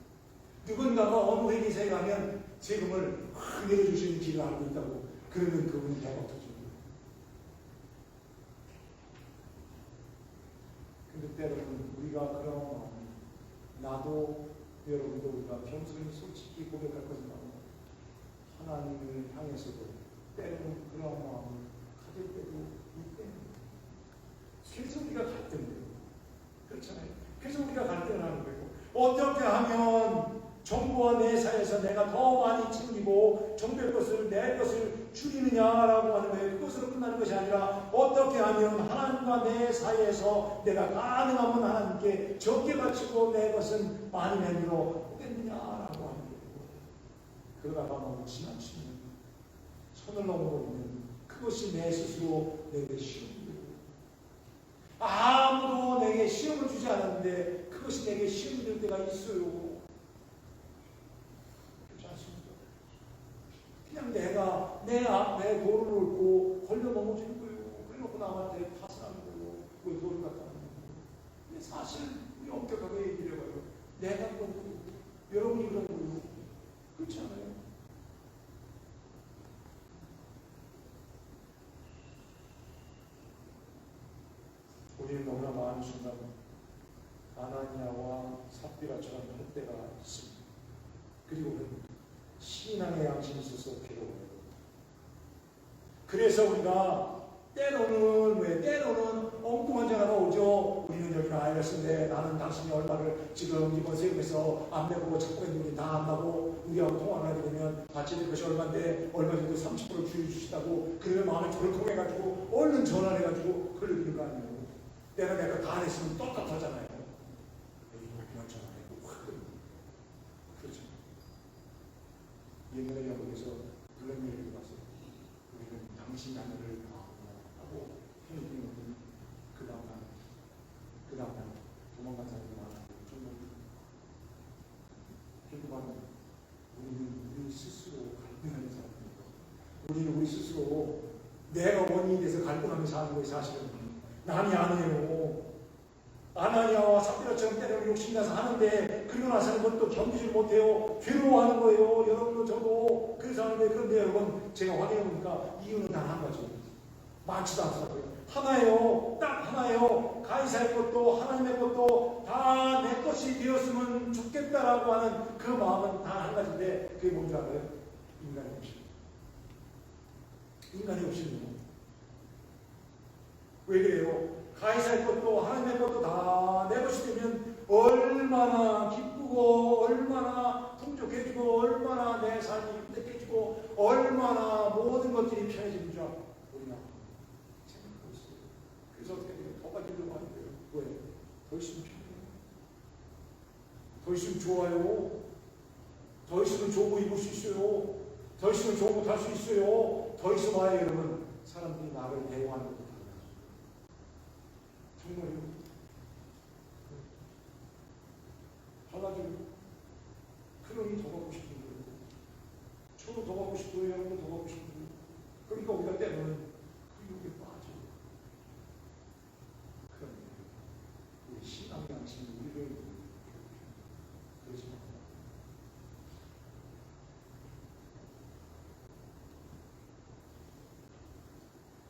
누군가가 어느 회계사에 가면 세금을 확 내려주시는 길을 알고 있다고 그러면 그분이 대박 터집니다. 근데 때로는 우리가 그런 나도 여러분도 우리가 겸손히 솔직히 고백할 것은 하나님을 향해서도 때로는 그런 마음을 가질 때도 있대요. 그래서 우리가 갈등돼요. 그렇잖아요. 그래서 우리가 갈등을 하는 거예요. 어떻게 하면 정부와 내 사이에서 내가 더 많이 챙기고 정부의 것을 내 것을 줄이느냐라고 하는 거예요. 그것으로 끝나는 것이 아니라 어떻게 하면 하나님과 내 사이에서 내가 가능하면 하나님께 적게 바치고 내 것은 많이 내밀어 오겠느냐라고 하는 거예요. 그러다가 너무 지나치면 선을 넘어버리면 그것이 내 스스로 내게 쉬운 거예요. 아무도 내게 시험을 주지 않았는데 그것이 내게 시험이 될 때가 있어요. 그렇지 않습니까? 그냥 내가 내 앞에 돌을 놓고 걸려 넘어지는 거예요. 그래놓고 남한테 파산하는 거예요. 왜 돌을 갖다 놓는 거예요? 근데 사실 우리 엄격하게 얘기를 해봐요. 내가 그런 거예요. 여러분이 그런 거예요. 그렇지 않아요? 우리는 너무나 많은 순간 아나니아와 삽비라처럼 할 때가 있습니다. 그리고는 신앙의 양심이 있어서 괴로워요. 그래서 우리가 때로는 엉뚱한 전화가 오죠. 우리는 여기 아이였는데 나는 당신이 얼마를 지금 이번 세금에서 안 내고 잡고 있는 게 다 안 나고 우리하고 통화를 하게 되면 받쳐질 것이 얼마인데 얼마 정도 30% 주시다고 그러면 마음이 덜컹해가지고 얼른 전화를 해가지고 그러는 거 아니에요. 내가 다 안 했으면 똑같하잖아요. 그냥 전화해도 확 그렇죠. 옛날에 영국에서 그런 얘기를 봤어요. 우리는 당신 하늘을 하고 필리핀은 그 다음날 도망간 사람이 많아요. 결국은 우리는 우리 스스로 갈등하는 사람입니다. 우리는 우리 스스로 내가 원인이 돼서 갈등하면서 사는 거예요. 사실은 남이 아니에요. 아나니아와 삽비라처럼 때로는 욕심이 나서 하는데 그러고 나서는 그것도 견디질 못해요. 괴로워하는 거예요. 여러분도 저도 그래서 하는데 그런데 여러분 제가 확인해보니까 이유는 단 한 가지 많지도 않더라고요. 하나예요. 딱 하나예요. 가이사의 것도 하나님의 것도 다 내 것이 되었으면 좋겠다라고 하는 그 마음은 단 한 가지인데 그게 뭔지 알아요? 인간의 욕심. 인간의 욕심이에요. 왜 그래요? 가이사의 것도 하나님의 것도 다 내 것이 되면 얼마나 기쁘고 얼마나 풍족해지고 얼마나 내 삶이 힘들해지고 얼마나 모든 것들이 편해지는 줄 우리가 생각하고 있어요. 그래서 어떻게 돼요? 더 가지려고 하는 거예요. 왜? 더 있으면 편해요. 더 있으면 좋아요. 더 있으면 좋은 거 입을 수 있어요. 더 있으면 좋은 거 탈 수 있어요. 더 있으면 와요 여러분. 사람들이 나를 대우하는 것도 정말요. 달라지고 그러니 더 갖고 싶은 거예요. 교회하고 더 가고 싶고, 그러니까 우리가 때로는 그 유혹에 빠져. 그런 우리 신앙의 양심이 우리를 그러지 마.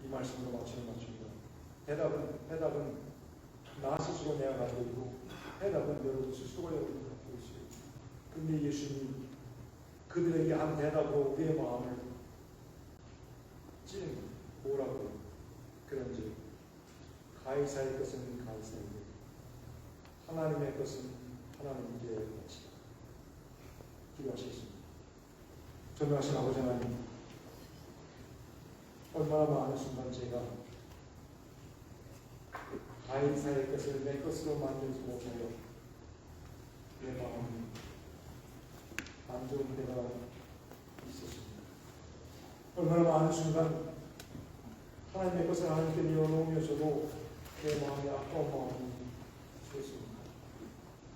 이 말씀으로 마치는 것입니다. 대답은 나 스스로 내가 가지고 있고, 대답은 여러분 스스로가 여러분이 갖고 있어요. 근데 예수님이 그들에게 한 대답으로 우리의 마음을 찌는 거예요. 뭐라고요? 그런지 가이사의 것은 가이사에게, 하나님의 것은 하나님께 바치라. 기도하시겠습니다. 전능하신 아버지 하나님, 얼마나 많은 순간 제가 가이사의 것을 내 것으로 만들지 못하여 내 마음이 안 좋은 때가 있었습니다. 얼마나 많은 순간 하나님의 것을 하나님께 내어놓으면서도 내 마음이 아까운 마음이 있었습니다.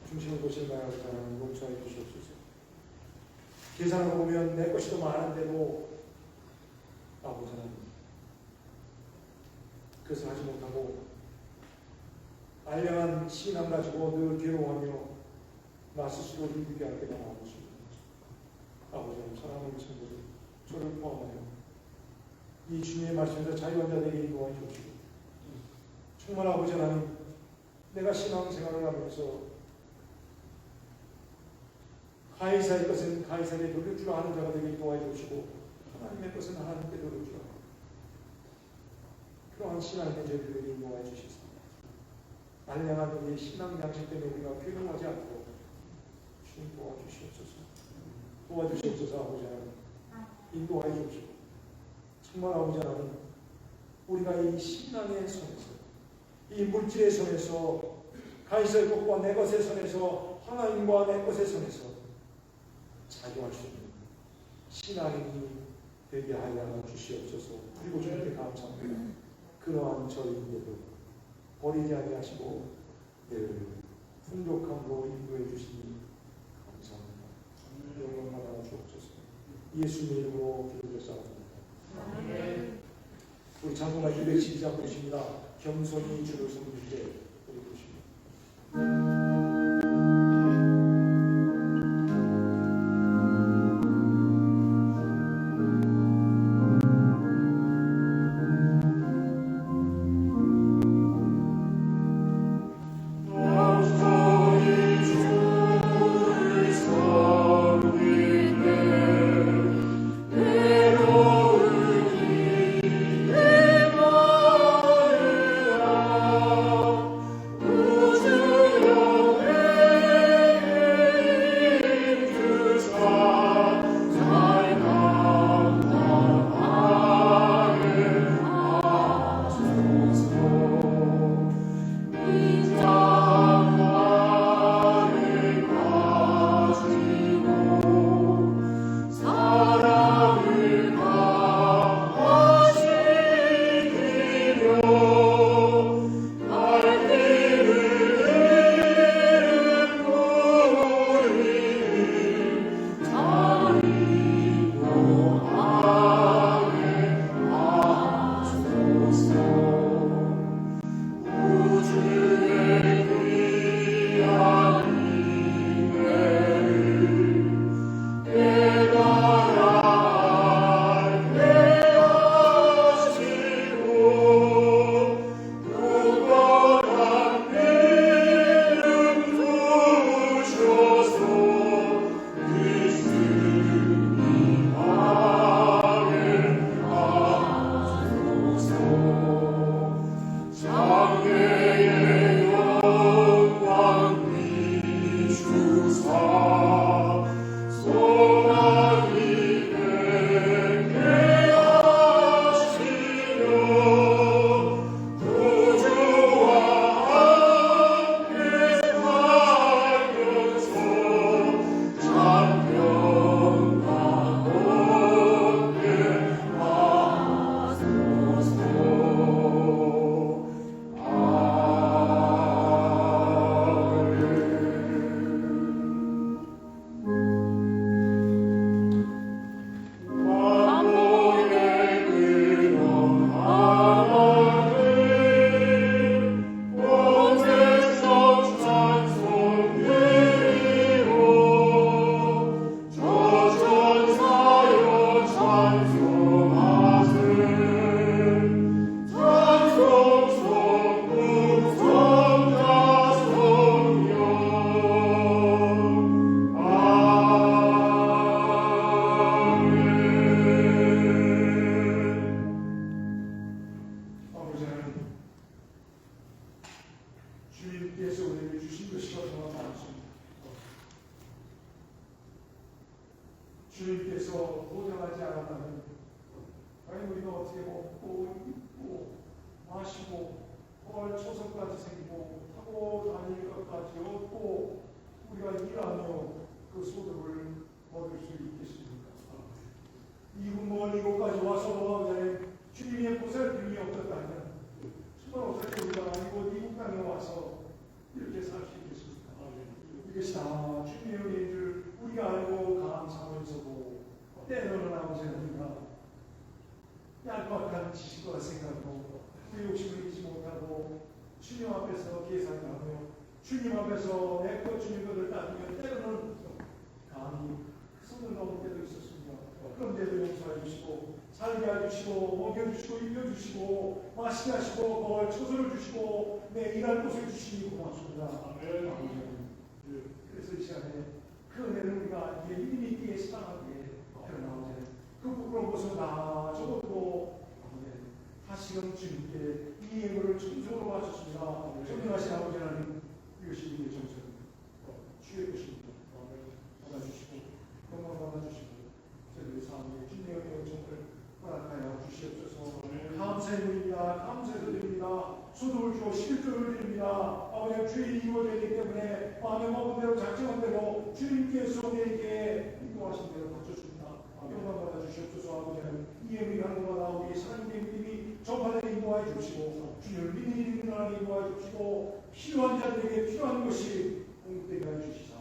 중심을 보시나요? 하나님 용서해 주시옵소서. 계산하고 보면 내 것이 더 많은데도 아버지 하나님 그것을 하지 못하고 알량한 신앙 가지고 늘 괴로워하며 나 스스로 힘들게 할 때가 많으십니다. 아버지 하나님, 사랑하는 친구들, 저를 포함하여 이 주님의 말씀에서 자유한 자들에게 인도하여 주시고, 정말 아버지 하나님, 내가 신앙생활을 하면서 가이사의 것은 가이사에게 돌릴 줄 아는 자가 되게 인도하여 주시고, 하나님의 것은 하나님께 돌릴 줄 아는 그러한 신앙의 저희들에게 인도하여 주시옵소서. 알량한 우리의 신앙 양식 때문에 우리가 괴로워하지 않도록 주님 도와주시옵소서. 도와주시옵소서. 아버지 하나님, 인도하여 주시고, 정말 아버지 하나님, 우리가 이 신앙의 선에서, 이 물질의 선에서, 가이사의 것과 내 것의 선에서, 하나님과 내 것의 선에서 자유할 수 있는 신앙인이 되게 하여 주시옵소서. 그리고 주님께 감사합니다. 그러한 저희들도 버리지 아니하시고 늘 풍족함으로 인도해 주시니 감사합니다. 영광받아 주옵소서. 예수님의 이름으로 기도드렸사옵나이다. 우리 장로가 212장 보십니다. 겸손히 주를 섬길 때 우리 보십니다. 어떻게 먹고 입고 마시고 초석까지 생기고 타고 다닐 것까지요. 또 우리가 일하며 그 소득을 얻을 수 있겠습니까? 이곳 먼 이곳까지 와서 주님의 보살핌이 없었다면 정말 어떻게 우리가 이곳 이국 땅에 와서 이렇게 살 수 있겠습니까? 이것이 다 주님의 은혜인 줄 우리가 알고 감사하면서도 때로는 아버지는 우리가 얄팍한 지식과 생각으로 그 욕심을 잊지 못하고 주님 앞에서 계산하며 주님 앞에서 내 것 주님 것을 따지면 때로는 감히 손을 넘을 때도 있었습니다. 그런데도 용서해 주시고 살게 해주시고 먹여주시고 입혀주시고 마시게 하시고 처소를 주시고 내 일할 곳을 주시니 고맙습니다. 그래서 이 시간에 그 은혜를 우리가 예민히 있기에 사랑하기에 태어나오세 그 부끄러운 것은 다 적어도 다시금 주님께 이 예물을 충성으로 바쳤습니다. 존경하신 아버지 하나님, 이것이 우리의 정성입니다. 주의 것입니다. 받아주시고 영광 받아주시고 저희의 삶에 주님의 영성을 허락하여 주시옵소서. 감사의 물입니다. 감사해서 드립니다. 소득을 주어 11조를 드립니다. 아버지 주의 이루어져야 되기 때문에 마음에 먹은 대로 작정한 대로 주님께서 우리에게 인도하신 대로 바쳐줍니다. 영광 받아주시옵소서. 아버지는 이 예물이 하는 것마다 우리 사랑의 믿음이 전파되게 인도하여 주시고 주님을 믿는 하나님 인도하여 주시고 필요한 자들에게 필요한 것이 공급되게 하여 주시사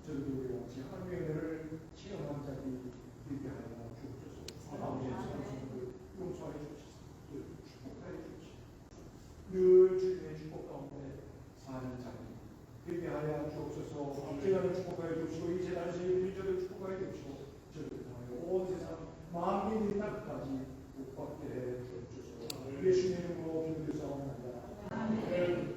저희도 우리와 같이 하나님의 은혜를 체험한 자들이 되게 하여 주옵소서. 아버지의 성성을 용서하여 주시사 축복하여 주시사 늘 주님의 축복 가운데 사는 자들 되게 하여 주옵소서. 제가를 축복하여 주시고 이 재단에서 예수님 저를 축복하여 주시고 저를 통하여 온 세상 만민의 땅까지 복받게 해 주옵소서. 예수님 이름으로 기도드리옵나이다. 아멘.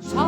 사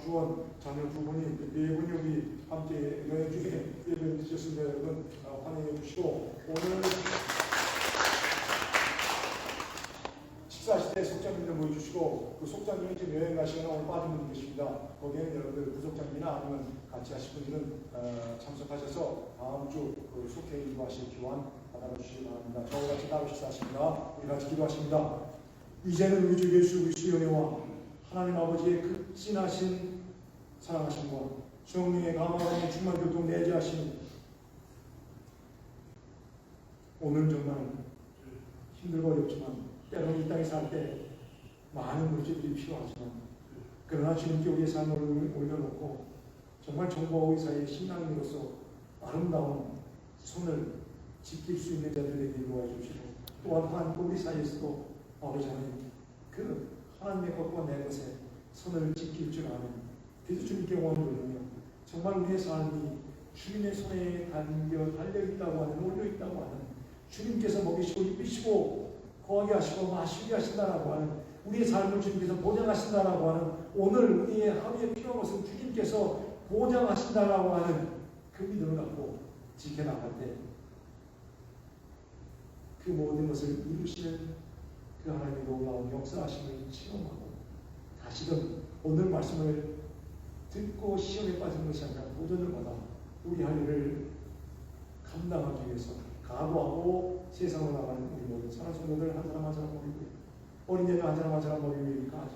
박주원 자녀 두 분이 네 분이 우리 함께 여행 중에 예배를 드렸습니다. 여러분 환영해 주시고 오늘 식사하실 때 속장님들 모여주시고 그 속장님이 지금 여행 가시거나 오늘 빠진 분이 계십니다. 거기에는 여러분들 부속장님이나 아니면 같이 하실 분들은 참석하셔서 다음 주그 속해 인도하실 기원 받아주시기 바랍니다. 저와 같이 따로 식사하십니다. 우리 같이 기도하십니다. 이제는 우리 주 예수 그리스도의 은혜와 하나님 아버지의 그 진하신 사랑하심과 성령의 감화로운 충만 교통 내재하심 오늘 정말 힘들고 어렵지만 때로는 이 땅에 살 때 많은 물질들이 필요하지만 그러나 주님께 우리의 삶을 올려놓고 정말 정보와 의사의 신앙인으로서 아름다운 손을 지킬 수 있는 자들에게 도와 주시고 또한 하나님과 우리 사이에서도 아버지 하나님 그 하나님의 것과 내 것에 손을 지킬 줄 아는 그래서 주님께 원을 올리며 정말 우리의 삶이 주님의 손에 달려있다고 하는 올려있다고 하는 주님께서 먹이시고 입히시고 거하게 하시고 마시게 하신다라고 하는 우리의 삶을 주님께서 보장하신다라고 하는 오늘 우리의 하루에 필요한 것은 주님께서 보장하신다라고 하는 그 믿음을 갖고 지켜나갈 때 그 모든 것을 이루시는 그 하나님의 놀라운 역사하심을 체험하고 다시금 오늘 말씀을 듣고 시험에 빠진 것이 아니라 도전을 받아 우리 할 일을 감당하기 위해서 각오하고 세상으로 나가는 우리 모든 사랑하는 성도들 한 사람 한 사람 모이고 어린애들 한 사람 한 사람 모이기까지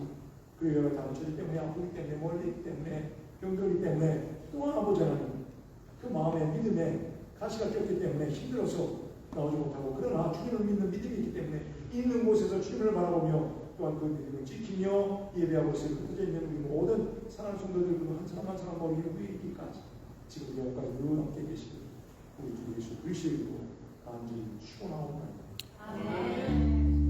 그리고 여러 다른 처리 때문에 아프기 때문에 멀리 때문에 병들기 때문에 또한 아버지 하나님 그 마음에 믿음에 가시가 꼈기 때문에 힘들어서 나오지 못하고 그러나 주님을 믿는 믿음이 있기 때문에 있는 곳에서 주님을 바라보며 또한 그 믿음을 지키며 예배하고 있을 흩어져 있는 우리 모든 사랑하는 성도들 한 사람 한 사람 모이기를 위기까지 지금 여기까지 늘 함께 계시고 우리 주 예수 그리스도의 이름으로 간절히 축원하옵나이다. 아멘.